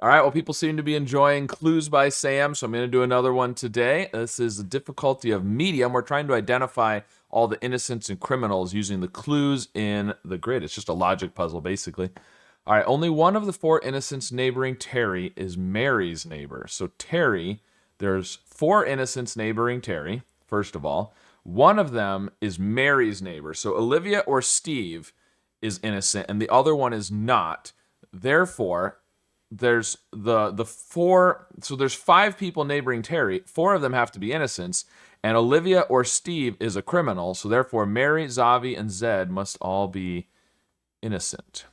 All right, well, people seem to be enjoying Clues by Sam, so I'm going to do another one today. This is the difficulty of medium. We're trying to identify all the innocents and criminals using the clues in the grid. It's just a logic puzzle, basically. All right, only one of the four innocents neighboring Terry is Mary's neighbor. So Terry, there's four innocents neighboring Terry, first of all. One of them is Mary's neighbor. So Olivia or Steve is innocent, and the other one is not. Therefore, there's the four, so there's five people neighboring Terry. Four of them have to be innocents, and Olivia or Steve is a criminal. So therefore, Mary, Zavi, and Zed must all be innocent.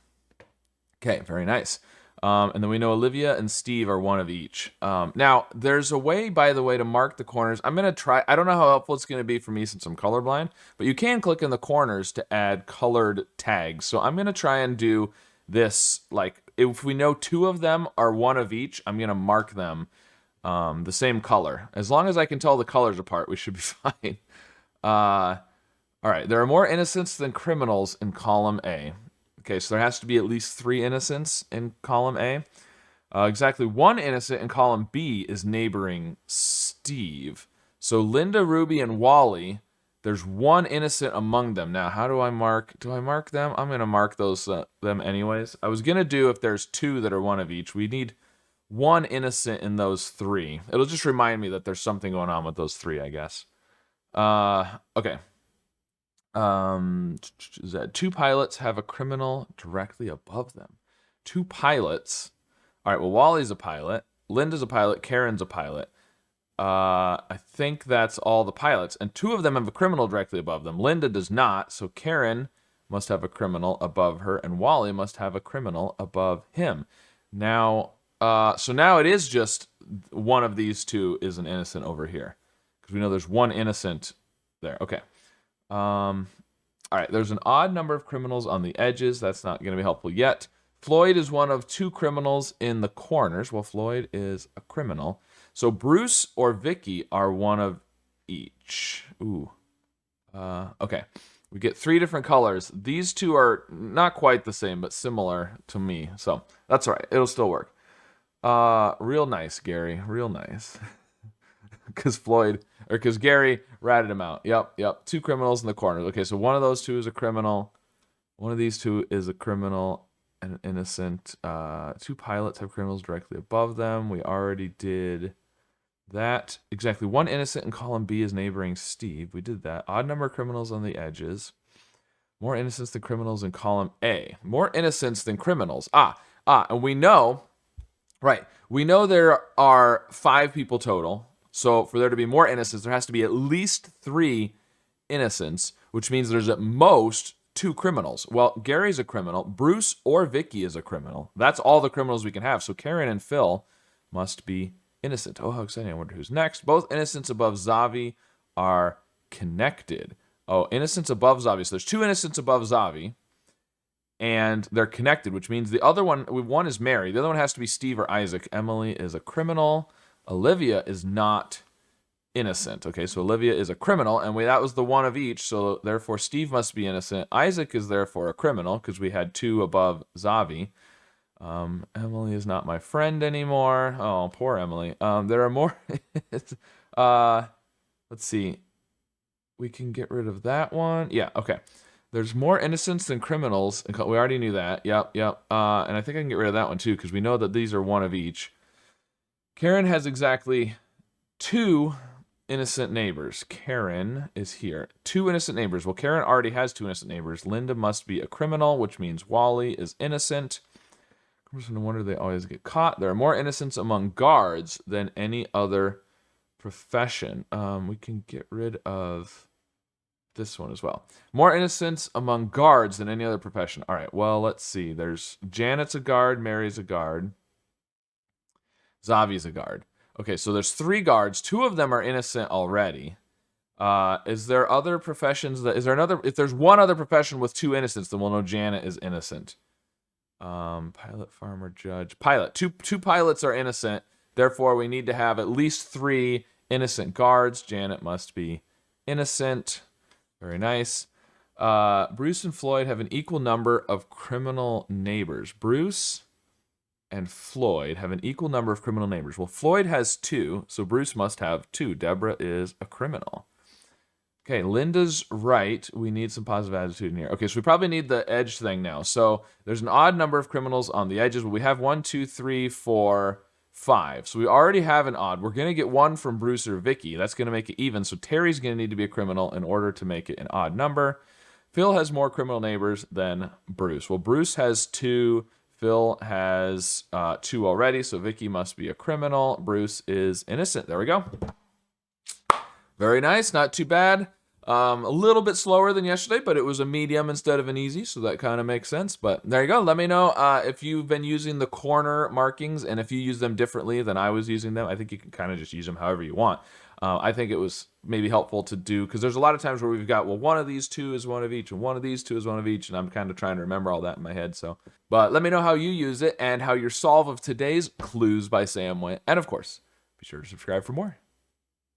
Okay, very nice. And then we know Olivia and Steve are one of each. Now, there's a way, by the way, to mark the corners. I'm going to try. I don't know how helpful it's going to be for me since I'm colorblind, but you can click in the corners to add colored tags. So I'm going to try and do this. Like, if we know two of them are one of each, I'm going to mark them the same color. As long as I can tell the colors apart, we should be fine. All right, there are more innocents than criminals in column A. Okay, so there has to be at least 3 innocents in column A. Exactly 1 innocent in column B is neighboring Steve. So Linda, Ruby, and Wally, there's 1 innocent among them. Now, how do I mark? Do I mark them? I'm going to mark those them anyways. I was going to do if there's 2 that are one of each. We need 1 innocent in those 3. It'll just remind me that there's something going on with those 3, I guess. Okay. 2 pilots have a criminal directly above them. 2 pilots. All right, well, Wally's a pilot. Linda's a pilot. Karen's a pilot. I think that's all the pilots. And 2 of them have a criminal directly above them. Linda does not, so Karen must have a criminal above her, and Wally must have a criminal above him. Now, so now it is just one of these 2 is an innocent over here. Because we know there's 1 innocent there. Okay. All right, there's an odd number of criminals on the edges. That's not going to be helpful yet. Floyd is one of 2 criminals in the corners. Well, Floyd is a criminal. So Bruce or Vicky are one of each. Ooh. Okay. We get 3 different colors. These 2 are not quite the same, but similar to me. So that's all right. It'll still work. Real nice, Gary. Real nice. Because Gary ratted him out. Yep. 2 criminals in the corners. Okay, so one of those 2 is a criminal. One of these 2 is a criminal and an innocent. 2 pilots have criminals directly above them. We already did that. Exactly. 1 innocent in column B is neighboring Steve. We did that. Odd number of criminals on the edges. More innocents than criminals in column A. More innocents than criminals. And we know, right, we know there are 5 people total. So for there to be more innocents, there has to be at least 3 innocents, which means there's at most 2 criminals. Well, Gary's a criminal. Bruce or Vicky is a criminal. That's all the criminals we can have. So Karen and Phil must be innocent. Oh, how exciting. I wonder who's next. Both innocents above Zavi are connected. Oh, innocents above Zavi. So there's 2 innocents above Zavi, and they're connected, which means the other one is Mary. The other one has to be Steve or Isaac. Emily is a criminal. Olivia is not innocent. Okay, so Olivia is a criminal, and that was the 1 of each, so therefore Steve must be innocent. Isaac is therefore a criminal, because we had 2 above Zavi. Emily is not my friend anymore. Oh, poor Emily. There are more... let's see. We can get rid of that one. Yeah, okay. There's more innocents than criminals. We already knew that. Yep. And I think I can get rid of that one, too, because we know that these are 1 of each. Karen has exactly 2 innocent neighbors. Karen is here. 2 innocent neighbors. Well, Karen already has 2 innocent neighbors. Linda must be a criminal, which means Wally is innocent. No wonder they always get caught. There are more innocents among guards than any other profession. We can get rid of this one as well. More innocents among guards than any other profession. All right, well, let's see. There's Janet's a guard. Mary's a guard. Zavi's a guard. Okay, so there's 3 guards. 2 of them are innocent already. Is there other professions that... If there's 1 other profession with 2 innocents, then we'll know Janet is innocent. Pilot, farmer, judge. Pilot. Two pilots are innocent. Therefore, we need to have at least 3 innocent guards. Janet must be innocent. Very nice. Bruce and Floyd have an equal number of criminal neighbors. Bruce and Floyd have an equal number of criminal neighbors. Well, Floyd has 2, so Bruce must have 2. Deborah is a criminal. Okay, Linda's right. We need some positive attitude in here. Okay, so we probably need the edge thing now. So there's an odd number of criminals on the edges, but we have 1, 2, 3, 4, 5. So we already have an odd. We're going to get 1 from Bruce or Vicky. That's going to make it even. So Terry's going to need to be a criminal in order to make it an odd number. Phil has more criminal neighbors than Bruce. Well, Bruce has 2. Phil has 2 already, so Vicky must be a criminal. Bruce is innocent. There we go. Very nice, not too bad. A little bit slower than yesterday, but it was a medium instead of an easy, so that kind of makes sense. But there you go. Let me know if you've been using the corner markings, and if you use them differently than I was using them. I think you can kind of just use them however you want. I think it was maybe helpful to do, because there's a lot of times where we've got, well, one of these 2 is one of each, and one of these 2 is one of each, and I'm kind of trying to remember all that in my head. So, but let me know how you use it and how your solve of today's Clues by Sam went. And of course, be sure to subscribe for more.